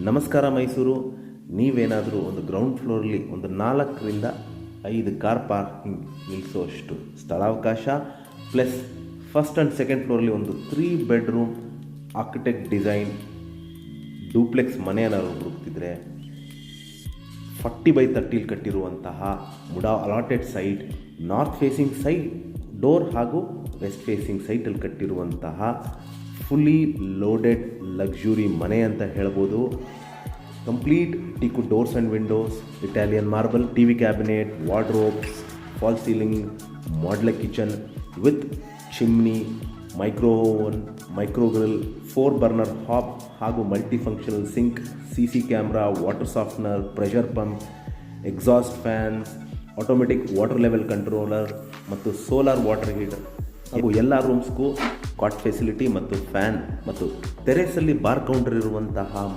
ನಮಸ್ಕಾರ ಮೈಸೂರು. ನೀವೇನಾದರೂ ಒಂದು ಗ್ರೌಂಡ್ ಫ್ಲೋರಲ್ಲಿ ಒಂದು 4ರಿಂದ 5 ಕಾರ್ ಪಾರ್ಕಿಂಗ್ ನಿಲ್ಲಿಸೋಷ್ಟು ಸ್ಥಳಾವಕಾಶ ಪ್ಲಸ್ ಫಸ್ಟ್ ಆ್ಯಂಡ್ ಸೆಕೆಂಡ್ ಫ್ಲೋರಲ್ಲಿ ಒಂದು 3 ಬೆಡ್ರೂಮ್ ಆರ್ಕಿಟೆಕ್ಟ್ ಡಿಸೈನ್ ಡೂಪ್ಲೆಕ್ಸ್ ಮನೆಯನ್ನು ಹುಡುಕ್ತಿದ್ರೆ 40/30 ಕಟ್ಟಿರುವಂತಹ MUDA allotted site, north facing site door ಹಾಗೂ ವೆಸ್ಟ್ ಫೇಸಿಂಗ್ ಸೈಟಲ್ಲಿ ಕಟ್ಟಿರುವಂತಹ ಫುಲ್ಲಿ ಲೋಡೆಡ್ ಲಕ್ಸುರಿ ಮನೆ ಅಂತ ಹೇಳ್ಬೋದು. Complete teak doors and windows, Italian marble, TV cabinet, wardrobes, false ceiling, modular kitchen with chimney, micro oven, micro grill, 4 burner hob ಹಾಗೂ multifunctional sink, CC camera, water softener, pressure pump, exhaust fans, automatic water level controller ಮತ್ತು solar water heater ಹಾಗೂ ಎಲ್ಲ ರೂಮ್ಸ್ಗೂ ಕಾಟ್ facility ಮತ್ತು fan ಮತ್ತು ಟೆರೇಸಲ್ಲಿ bar counter ಇರುವಂತಹ